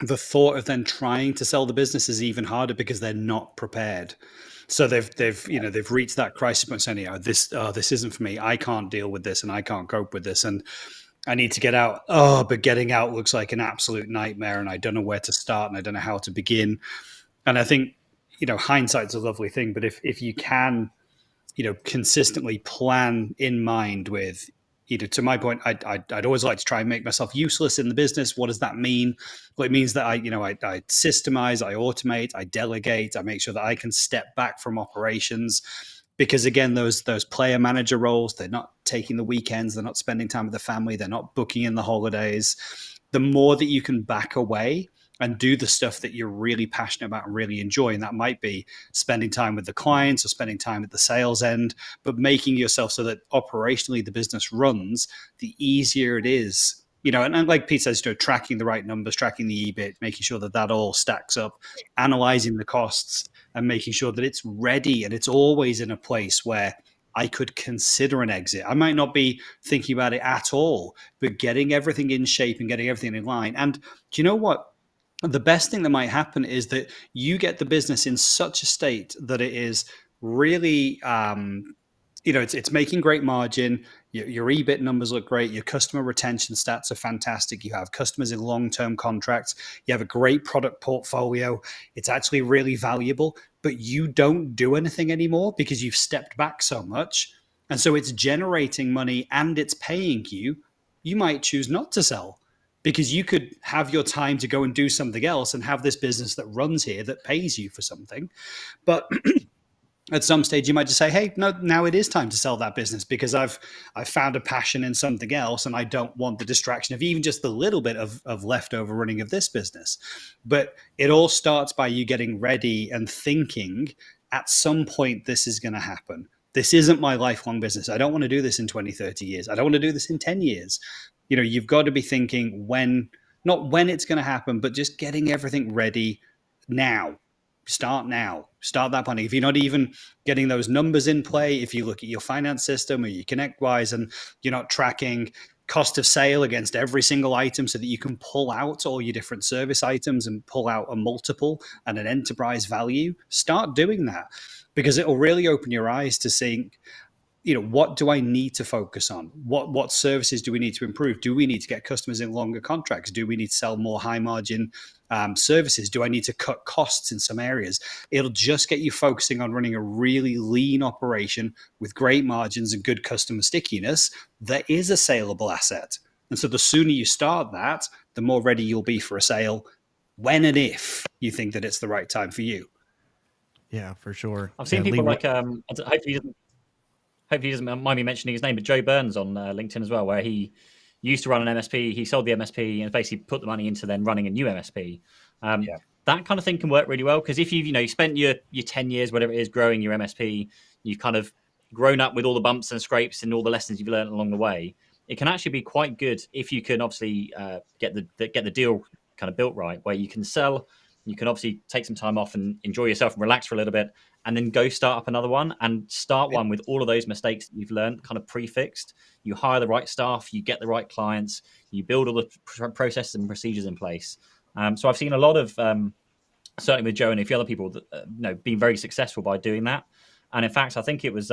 the thought of then trying to sell the business is even harder because they're not prepared. So they've reached that crisis point saying, this isn't for me. I can't deal with this and I can't cope with this. And I need to get out. Oh, but getting out looks like an absolute nightmare and I don't know where to start and I don't know how to begin. And I think, hindsight's a lovely thing, but if you can, consistently plan in mind with, to my point, I'd always like to try and make myself useless in the business. What does that mean? Well, it means that I systemize, I automate, I delegate, I make sure that I can step back from operations. Because again, those player manager roles, they're not taking the weekends, they're not spending time with the family, they're not booking in the holidays. The more that you can back away and do the stuff that you're really passionate about and really enjoy, and that might be spending time with the clients or spending time at the sales end, but making yourself so that operationally the business runs, the easier it is. And like Pete says, tracking the right numbers, tracking the EBIT, making sure that all stacks up, analyzing the costs, and making sure that it's ready and it's always in a place where I could consider an exit. I might not be thinking about it at all, but getting everything in shape and getting everything in line. And do you know what? The best thing that might happen is that you get the business in such a state that it is really, it's making great margin. Your EBIT numbers look great. Your customer retention stats are fantastic. You have customers in long-term contracts. You have a great product portfolio. It's actually really valuable, but you don't do anything anymore because you've stepped back so much. And so it's generating money and it's paying you. You might choose not to sell because you could have your time to go and do something else and have this business that runs here that pays you for something. But at some stage you might just say, hey, no, now it is time to sell that business because I've found a passion in something else and I don't want the distraction of even just the little bit of leftover running of this business. But it all starts by you getting ready and thinking at some point this is going to happen. This isn't my lifelong business. I don't want to do this in 20, 30 years. I don't want to do this in 10 years. You've got to be thinking not when it's going to happen, but just getting everything ready now. Start now. Start that planning. If you're not even getting those numbers in play, if you look at your finance system or your ConnectWise and you're not tracking cost of sale against every single item so that you can pull out all your different service items and pull out a multiple and an enterprise value, start doing that because it will really open your eyes to seeing, what do I need to focus on? What services do we need to improve? Do we need to get customers in longer contracts? Do we need to sell more high margin services? Do I need to cut costs in some areas? It'll just get you focusing on running a really lean operation with great margins and good customer stickiness that is a saleable asset. And so the sooner you start that, the more ready you'll be for a sale when and if you think that it's the right time for you. Yeah, for sure. I've seen people like, hopefully he doesn't mind me mentioning his name, but Joe Burns on LinkedIn as well, where he used to run an MSP. He sold the MSP and basically put the money into then running a new MSP. That kind of thing can work really well because if you spent your 10 years, whatever it is, growing your MSP, you've kind of grown up with all the bumps and scrapes and all the lessons you've learned along the way. It can actually be quite good if you can obviously get the deal kind of built right, where you can sell. You can obviously take some time off and enjoy yourself and relax for a little bit, and then go start up another one and start one with all of those mistakes that you've learned kind of prefixed. You hire the right staff, you get the right clients, you build all the processes and procedures in place. So I've seen a lot of, certainly with Joe and a few other people, that, being very successful by doing that. And in fact, I think it was,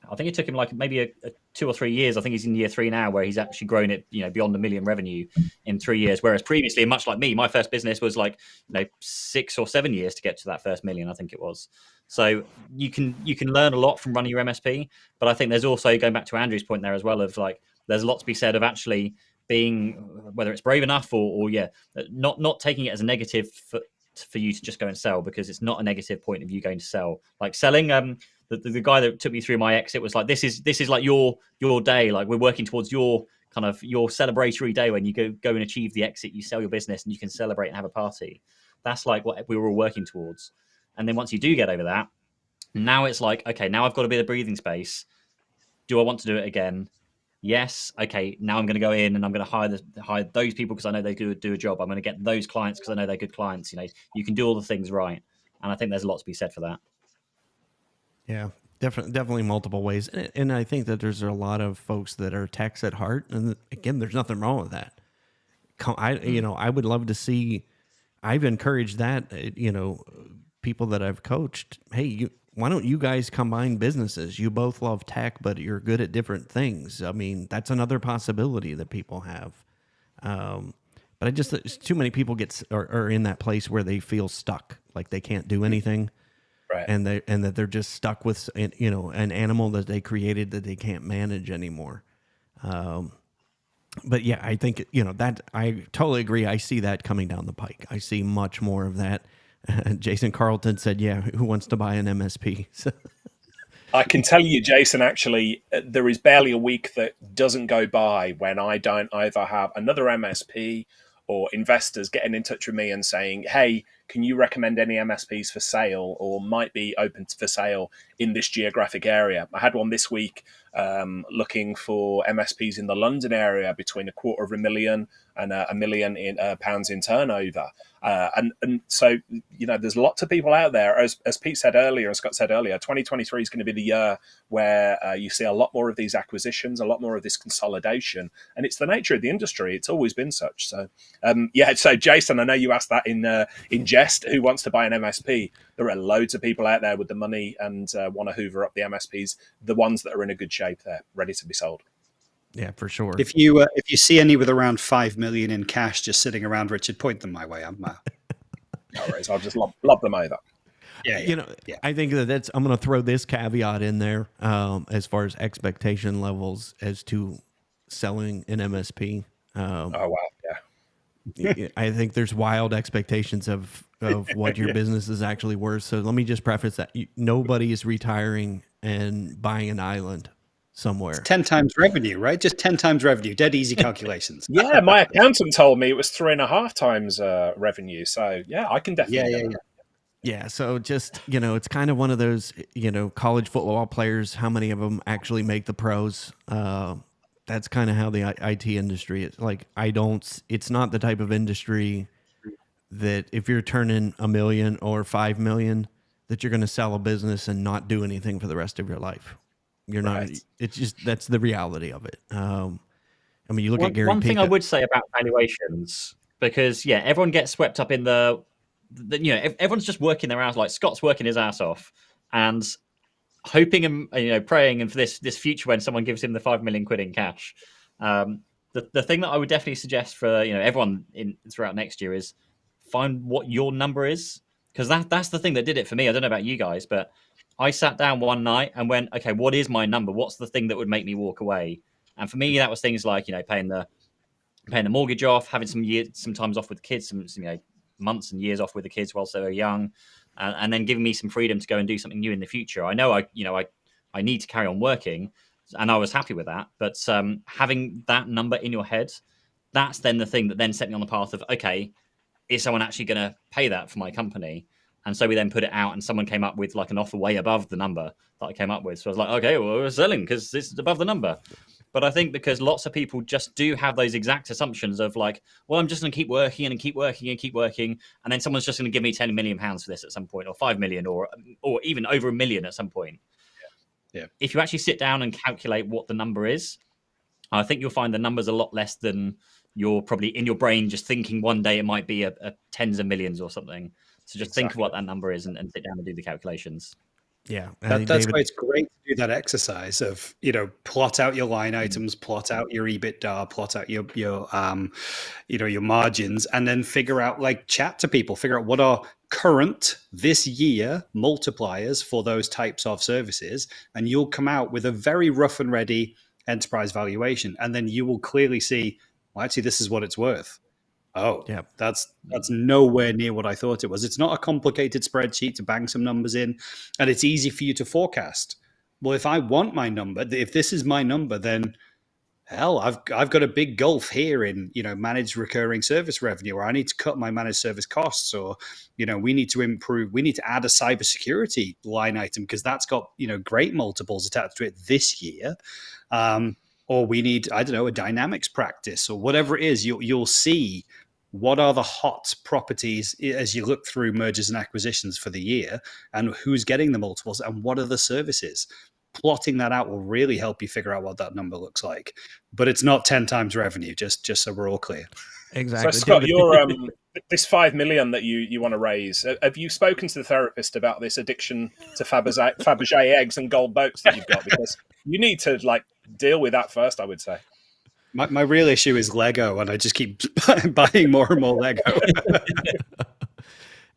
I think it took him like maybe a 2 or 3 years. I think he's in year 3 now, where he's actually grown it, beyond $1 million revenue in 3 years. Whereas previously, much like me, my first business was like, 6 or 7 years to get to that first million, I think it was. So you can learn a lot from running your MSP. But I think there's also, going back to Andrew's point there as well, of like, there's a lot to be said of actually being, whether it's brave enough or not taking it as a negative for you to just go and sell, because it's not a negative point of you going to sell. Like selling, the guy that took me through my exit was like, this is like your day. Like, we're working towards your celebratory day when you go and achieve the exit. You sell your business and you can celebrate and have a party. That's like what we were all working towards. And then once you do get over that, now it's like, okay, now I've got a bit of breathing space. Do I want to do it again? Yes. Okay. Now I'm going to go in and I'm going to hire those people because I know they do a job. I'm going to get those clients because I know they're good clients. You can do all the things right. And I think there's a lot to be said for that. Yeah, definitely multiple ways. And I think that there's a lot of folks that are techs at heart. And again, there's nothing wrong with that. I would love to see. I've encouraged that, people that I've coached. Hey, why don't you guys combine businesses? You both love tech, but you're good at different things. I mean, that's another possibility that people have. But too many people are in that place where they feel stuck, like they can't do anything, Right. and that they're just stuck with an animal that they created that they can't manage anymore. But yeah, I think that I totally agree. I see that coming down the pike. I see much more of that. Jason Carlton said, "Yeah, who wants to buy an MSP?" So. I can tell you, Jason, actually, there is barely a week that doesn't go by when I don't either have another MSP or investors getting in touch with me and saying, hey, can you recommend any MSPs for sale or might be open for sale in this geographic area? I had one this week looking for MSPs in the London area between $250,000 and £1 million pounds in turnover. And so, there's lots of people out there. As Pete said earlier, as Scott said earlier, 2023 is going to be the year where you see a lot more of these acquisitions, a lot more of this consolidation. And it's the nature of the industry. It's always been such. So, so Jason, I know you asked that in jest, who wants to buy an MSP? There are loads of people out there with the money and want to hoover up the MSPs, the ones that are in a good shape there, ready to be sold. Yeah, for sure. If you see any with around 5 million in cash just sitting around, Richard, point them my way. No worries, I'll just lob them over. Yeah. I think that's. I'm going to throw this caveat in there as far as expectation levels as to selling an MSP. Oh wow, yeah. I think there's wild expectations of what your business is actually worth. So let me just preface that nobody is retiring and buying an island somewhere. It's 10 times revenue, right? Just 10 times revenue. Dead easy calculations. Yeah, my accountant told me it was 3.5 times revenue. So yeah, I can definitely. Yeah, so just, it's kind of one of those, college football players, how many of them actually make the pros? That's kind of how the IT industry is. Like, it's not the type of industry that if you're turning $1 million or 5 million, that you're going to sell a business and not do anything for the rest of your life. You're not, it's just, that's the reality of it. I mean, you look at Gary One thing I Pica. would say about valuations, because everyone gets swept up in everyone's just working their ass. Like Scott's working his ass off and hoping and praying and for this future when someone gives him the 5 million quid in cash. The thing that I would definitely suggest for everyone throughout next year is find what your number is, because that's the thing that did it for me. I don't know about you guys, but I sat down one night and went, okay, what is my number? What's the thing that would make me walk away? And for me, that was things like paying the mortgage off, having some times off with the kids, some months and years off with the kids whilst they were young, and then giving me some freedom to go and do something new in the future. I know I need to carry on working, and I was happy with that. But having that number in your head, that's then the thing that then set me on the path of, okay, is someone actually going to pay that for my company? And so we then put it out, and someone came up with like an offer way above the number that I came up with. So I was like, okay, well, we're selling because this is above the number. But I think because lots of people just do have those exact assumptions of like, well, I'm just going to keep working and keep working and keep working, and then someone's just going to give me £10 million for this at some point, or 5 million, or even over $1 million at some point. Yeah. If you actually sit down and calculate what the number is, I think you'll find the number's a lot less than you're probably in your brain just thinking one day it might be a tens of millions or something. So just think of what that number is and sit down and do the calculations. Yeah, that's why it's great to do that exercise of plot out your line items, plot out your EBITDA, plot out your margins, and then figure out, chat to people, figure out what are current this year multipliers for those types of services, and you'll come out with a very rough and ready enterprise valuation, and then you will clearly see, well, actually, this is what it's worth. Oh, yeah, that's nowhere near what I thought it was. It's not a complicated spreadsheet to bang some numbers in, and it's easy for you to forecast. Well, if I want my number, if this is my number, then hell, I've got a big gulf here in managed recurring service revenue, or I need to cut my managed service costs, or we need to improve. We need to add a cybersecurity line item because that's got great multiples attached to it this year. Or we need, I don't know, a dynamics practice or whatever it is. You'll see what are the hot properties as you look through mergers and acquisitions for the year, and who's getting the multiples, and what are the services. Plotting that out will really help you figure out what that number looks like. But it's not 10 times revenue, just so we're all clear. Exactly. So, Scott, David, you're this 5 million that you want to raise. Have you spoken to the therapist about this addiction to Fabergé eggs and gold boats that you've got? Because you need to deal with that first, I would say. My real issue is Lego, and I just keep buying more and more Lego.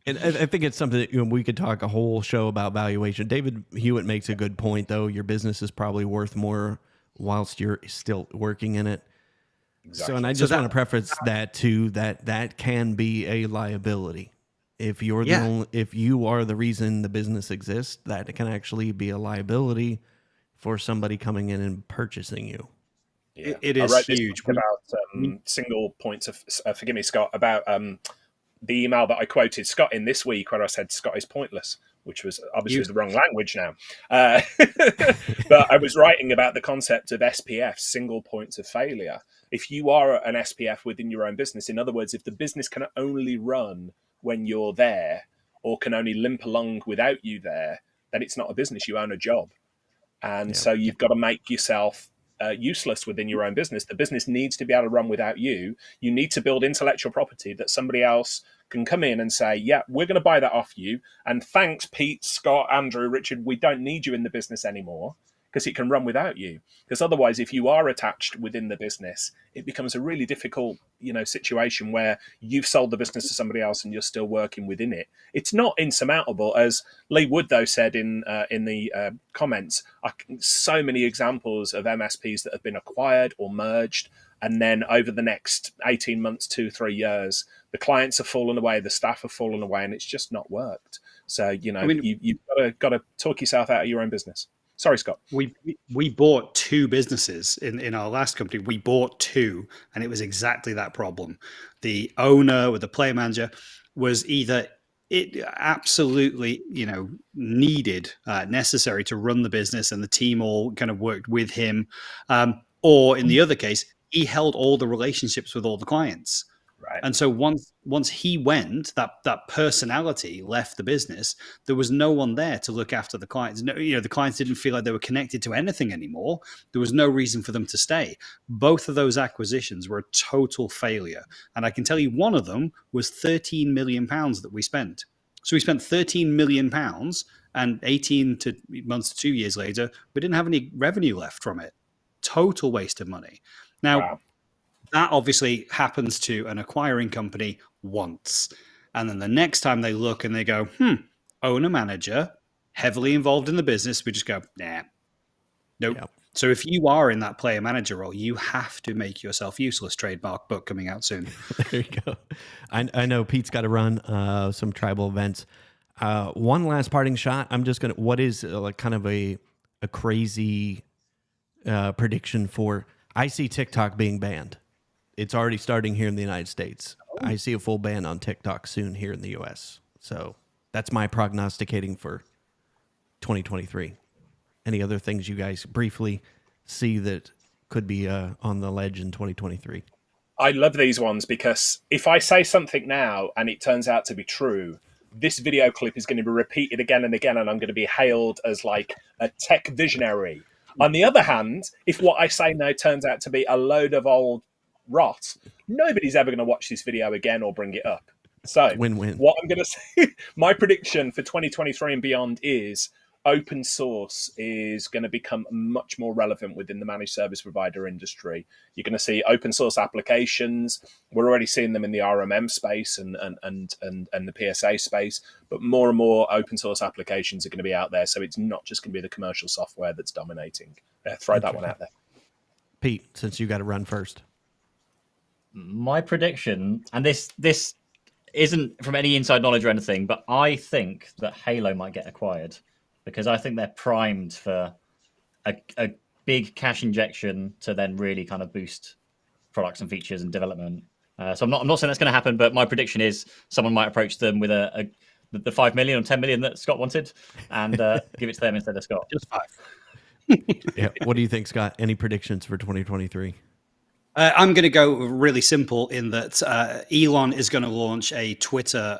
And I think it's something that we could talk a whole show about valuation. David Hewitt makes a good point, though. Your business is probably worth more whilst you're still working in it. Exactly. So, and I just want to preface that too, that can be a liability. If you're if you are the reason the business exists, that can actually be a liability for somebody coming in and purchasing you. Yeah. It is huge. About single points of, forgive me, Scott, about the email that I quoted Scott in this week where I said Scott is pointless, which was obviously the wrong language now. But I was writing about the concept of SPF, single points of failure. If you are an SPF within your own business, in other words, if the business can only run when you're there or can only limp along without you there, then it's not a business, you own a job. And so you've got to make yourself useless within your own business. The business needs to be able to run without you. You need to build intellectual property that somebody else can come in and say, yeah, we're going to buy that off you. And thanks, Pete, Scott, Andrew, Richard, we don't need you in the business anymore because it can run without you. Because otherwise, if you are attached within the business, it becomes a really difficult, situation where you've sold the business to somebody else and you're still working within it. It's not insurmountable, as Lee Wood though said in the comments. So many examples of MSPs that have been acquired or merged, and then over the next 18 months, 2-3 years, the clients have fallen away, the staff have fallen away, and it's just not worked. So you've got to talk yourself out of your own business. Sorry, Scott. We bought 2 businesses in our last company. We bought 2, and it was exactly that problem. The owner or the player manager was either it absolutely needed necessary to run the business, and the team all kind of worked with him, or in the other case, he held all the relationships with all the clients. Right. And so once he went, that personality left the business. There was no one there to look after the clients. No, the clients didn't feel like they were connected to anything anymore. There was no reason for them to stay. Both of those acquisitions were a total failure. And I can tell you one of them was £13 million that we spent. So we spent £13 million, and 18 months to 2 years later, we didn't have any revenue left from it. Total waste of money. Now, wow. That obviously happens to an acquiring company once. And then the next time they look and they go, owner manager, heavily involved in the business, we just go, nah, nope. Yep. So if you are in that player manager role, you have to make yourself useless. Trademark book coming out soon. There you go. I know Pete's got to run some tribal events. One last parting shot. I'm just going to, what is kind of a crazy prediction for, I see TikTok being banned. It's already starting here in the United States. I see a full ban on TikTok soon here in the U.S. So that's my prognosticating for 2023. Any other things you guys briefly see that could be on the ledge in 2023? I love these ones because if I say something now and it turns out to be true, this video clip is going to be repeated again and again, and I'm going to be hailed as like a tech visionary. On the other hand, if what I say now turns out to be a load of old rot, nobody's ever going to watch this video again or bring it up. So win-win. What I'm going to say, my prediction for 2023 and beyond is open source is going to become much more relevant within the managed service provider industry. You're going to see open source applications. We're already seeing them in the RMM space and the PSA space, but more and more open source applications are going to be out there. So it's not just going to be the commercial software that's dominating. Throw that one out there. Pete, since you got to run first. My prediction, and this isn't from any inside knowledge or anything, but I think that Halo might get acquired because I think they're primed for a big cash injection to then really kind of boost products and features and development. So I'm not saying that's going to happen, but my prediction is someone might approach them with the 5 million or 10 million that Scott wanted and give it to them instead of Scott. Just 5. Yeah. What do you think, Scott? Any predictions for 2023? I'm going to go really simple in that Elon is going to launch a Twitter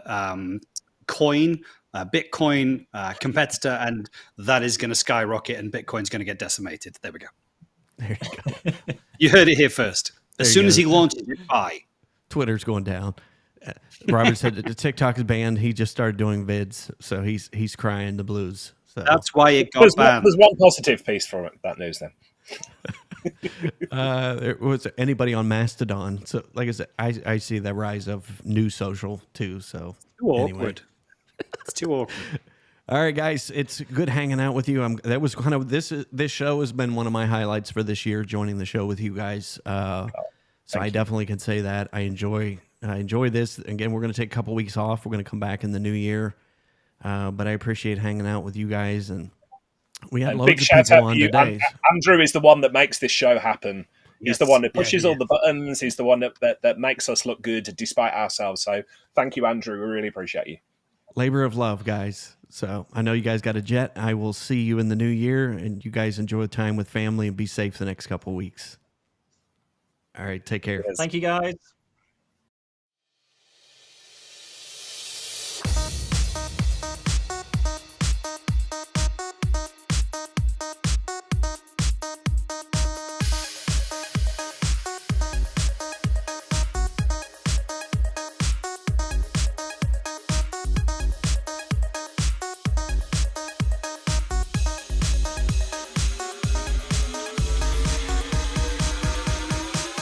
coin, Bitcoin competitor, and that is going to skyrocket and Bitcoin's going to get decimated. There we go. There you go. You heard it here first. As soon as he launches it, buy. Twitter's going down. Robert said that the TikTok is banned. He just started doing vids, so he's crying the blues. So That's why it got banned. There's one positive piece from that news then. There was anybody on Mastodon. So, like I said, I see the rise of new social too. So Too anyway. awkward. It's too awkward. All right, guys, it's good hanging out with you. That was kind of this show has been one of my highlights for this year, joining the show with you guys. So I definitely can say that I enjoy this. Again, we're going to take a couple weeks off. We're going to come back in the new year, but I appreciate hanging out with you guys, and we had loads big of shout people out on to you. today. Andrew is the one that makes this show happen. He's Yes. the one that pushes Yeah, all the buttons. He's the one that makes us look good despite ourselves. So thank you, Andrew. We really appreciate you. Labor of love, guys. So I know you guys got a jet. I will see you in the new year, and you guys enjoy time with family and be safe the next couple weeks. All right, take care. Thank you, guys.